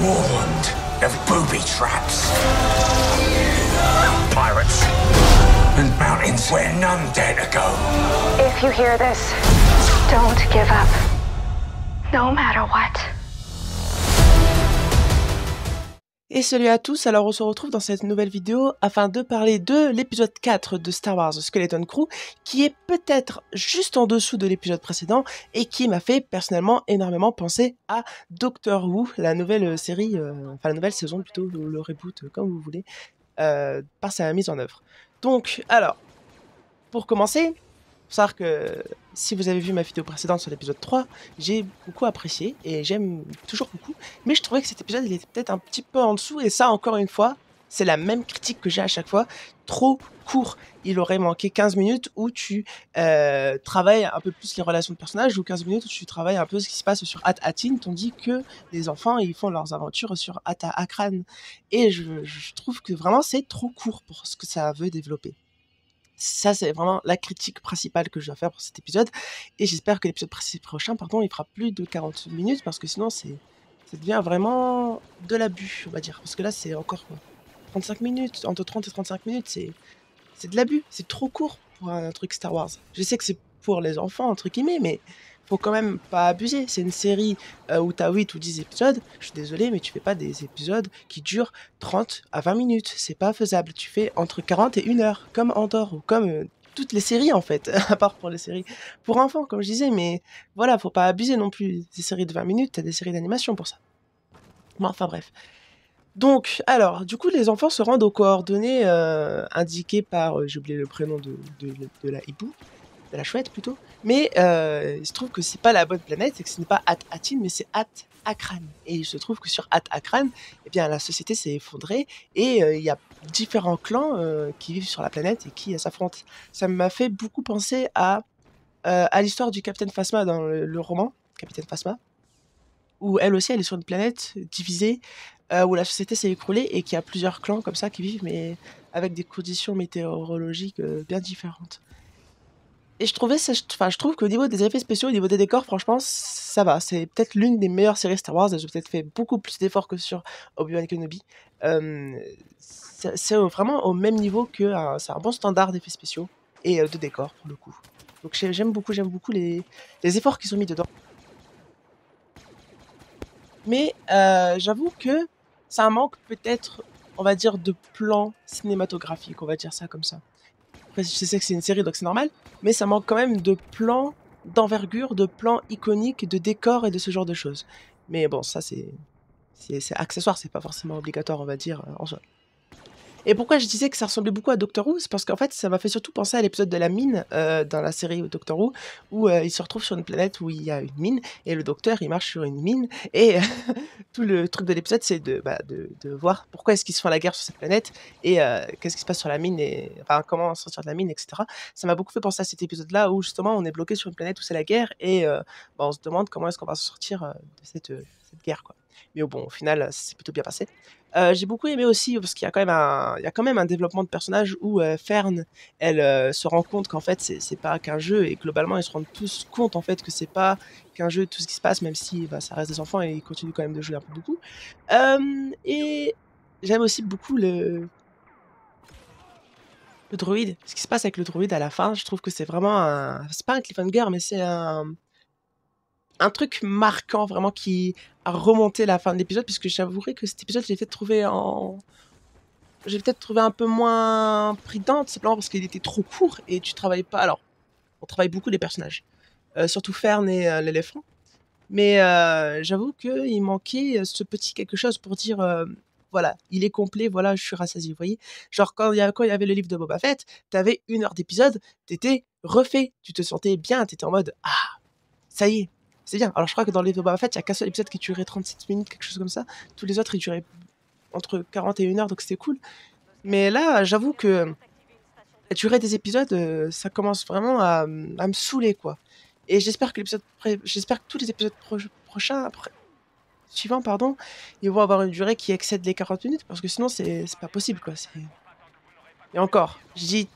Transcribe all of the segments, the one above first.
warned of booby traps, pirates, and mountains where none dare to go. If you hear this, don't give up. No matter what. Et salut à tous, alors on se retrouve dans cette nouvelle vidéo afin de parler de l'épisode 4 de Star Wars Skeleton Crew, qui est peut-être juste en dessous de l'épisode précédent et qui m'a fait personnellement énormément penser à Doctor Who, la nouvelle série, enfin la nouvelle saison plutôt, le reboot, comme vous voulez, par sa mise en œuvre. Donc, alors, pour commencer, faut savoir que si vous avez vu ma vidéo précédente sur l'épisode 3, j'ai beaucoup apprécié et j'aime toujours beaucoup, mais je trouvais que cet épisode il était peut-être un petit peu en dessous, et ça encore une fois, c'est la même critique que j'ai à chaque fois, trop court. Il aurait manqué 15 minutes où tu travailles un peu plus les relations de personnages, ou 15 minutes où tu travailles un peu ce qui se passe sur At-Atin, tandis que les enfants ils font leurs aventures sur At-Akran. Et je trouve que vraiment c'est trop court pour ce que ça veut développer. Ça, c'est vraiment la critique principale que je dois faire pour cet épisode. Et j'espère que l'épisode prochain, il fera plus de 40 minutes, parce que sinon, ça devient vraiment de l'abus, on va dire. Parce que là, c'est encore 35 minutes, entre 30 et 35 minutes, c'est de l'abus. C'est trop court pour un truc Star Wars. Je sais que c'est pour les enfants, entre guillemets, mais faut quand même pas abuser. C'est une série où t'as 8 ou 10 épisodes. Je suis désolé, mais tu fais pas des épisodes qui durent 30 à 20 minutes. C'est pas faisable. Tu fais entre 40 et 1 heure, comme Andor, ou comme toutes les séries, en fait, à part pour les séries pour enfants, comme je disais. Mais voilà, faut pas abuser non plus. Des séries de 20 minutes, t'as des séries d'animation pour ça. Bon, enfin bref. Donc, alors, du coup, les enfants se rendent aux coordonnées indiquées par, j'ai oublié le prénom de la hibou, de la chouette plutôt, mais il se trouve que c'est pas la bonne planète, et que ce n'est pas At-Atin, mais c'est At-Akran. Et il se trouve que sur At-Akran, eh bien, la société s'est effondrée, et il y a différents clans qui vivent sur la planète et qui s'affrontent. Ça m'a fait beaucoup penser à l'histoire du Capitaine Phasma dans le roman, Capitaine Phasma, où elle aussi, elle est sur une planète divisée, où la société s'est écroulée, et qu'il y a plusieurs clans comme ça qui vivent, mais avec des conditions météorologiques bien différentes. Et je trouve qu'au niveau des effets spéciaux, au niveau des décors, franchement, ça va. C'est peut-être l'une des meilleures séries Star Wars. Elles ont peut-être fait beaucoup plus d'efforts que sur Obi-Wan Kenobi. C'est vraiment au même niveau que c'est un bon standard d'effets spéciaux et de décors, pour le coup. Donc j'aime beaucoup les efforts qui sont mis dedans. Mais j'avoue que ça manque peut-être, on va dire, de plans cinématographiques, on va dire ça comme ça. Après, je sais que c'est une série, donc c'est normal, mais ça manque quand même de plans d'envergure, de plans iconiques, de décors et de ce genre de choses. Mais bon, ça c'est accessoire, c'est pas forcément obligatoire, on va dire, en soi. Et pourquoi je disais que ça ressemblait beaucoup à Doctor Who, c'est parce qu'en fait, ça m'a fait surtout penser à l'épisode de la mine dans la série Doctor Who, où il se retrouve sur une planète où il y a une mine, et le docteur, il marche sur une mine, et tout le truc de l'épisode, c'est de voir pourquoi est-ce qu'ils se font la guerre sur cette planète, et qu'est-ce qui se passe sur la mine, et enfin, comment sortir de la mine, etc. Ça m'a beaucoup fait penser à cet épisode-là, où justement, on est bloqué sur une planète où c'est la guerre, et on se demande comment est-ce qu'on va sortir de cette guerre, quoi. Mais bon, au final, ça s'est plutôt bien passé. J'ai beaucoup aimé aussi, parce qu'il y a quand même un développement de personnage où Fern, elle se rend compte qu'en fait c'est pas qu'un jeu, et globalement ils se rendent tous compte en fait que c'est pas qu'un jeu tout ce qui se passe, même si ça reste des enfants et ils continuent quand même de jouer un peu beaucoup. Et j'aime aussi beaucoup le droïde, ce qui se passe avec le droïde à la fin. Je trouve que c'est vraiment c'est pas un cliffhanger, mais c'est un truc marquant vraiment qui a remonté la fin de l'épisode, puisque j'avouerai que cet épisode, j'ai peut-être trouvé un peu moins pridente, simplement parce qu'il était trop court et tu travailles pas. Alors, on travaille beaucoup les personnages, surtout Fern et l'éléphant, mais j'avoue qu'il manquait ce petit quelque chose pour dire voilà, il est complet, voilà, je suis rassasié, vous voyez. Genre, quand il y avait le livre de Boba Fett, t'avais 1 heure d'épisode, t'étais refait, tu te sentais bien, t'étais en mode ah, ça y est. C'est bien. Alors, je crois que dans les Boba Fett, il n'y a qu'un seul épisode qui durait 37 minutes, quelque chose comme ça. Tous les autres, ils duraient entre 40 et 1 heure, donc c'était cool. Mais là, j'avoue que la durée des épisodes, ça commence vraiment à me saouler, quoi. Et j'espère que tous les épisodes suivants, ils vont avoir une durée qui excède les 40 minutes, parce que sinon, c'est pas possible, quoi. Et encore, je dis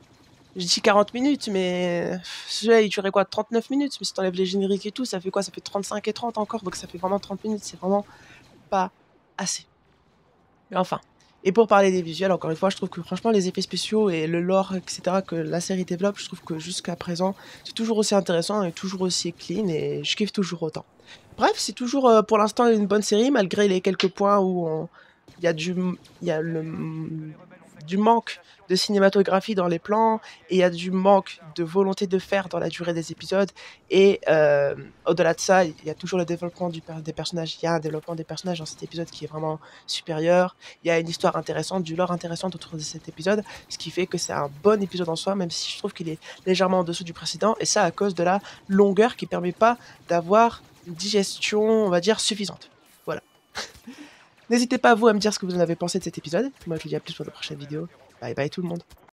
40 minutes, mais celui-là, il durait quoi, 39 minutes. Mais si t'enlèves les génériques et tout, ça fait quoi? Ça fait 35 et 30 encore, donc ça fait vraiment 30 minutes. C'est vraiment pas assez. Mais enfin. Et pour parler des visuels, encore une fois, je trouve que franchement les effets spéciaux et le lore, etc. que la série développe, je trouve que jusqu'à présent, c'est toujours aussi intéressant et toujours aussi clean et je kiffe toujours autant. Bref, c'est toujours pour l'instant une bonne série, malgré les quelques points où il y a du manque de cinématographie dans les plans et il y a du manque de volonté de faire dans la durée des épisodes. Et au-delà de ça, il y a toujours le développement des personnages. Il y a un développement des personnages dans cet épisode qui est vraiment supérieur. Il y a une histoire intéressante, du lore intéressant autour de cet épisode, ce qui fait que c'est un bon épisode en soi, même si je trouve qu'il est légèrement en dessous du précédent. Et ça à cause de la longueur qui permet pas d'avoir une digestion, on va dire, suffisante. Voilà. N'hésitez pas vous à me dire ce que vous en avez pensé de cet épisode. Moi je vous dis à plus pour de prochaines vidéos. Bye bye tout le monde.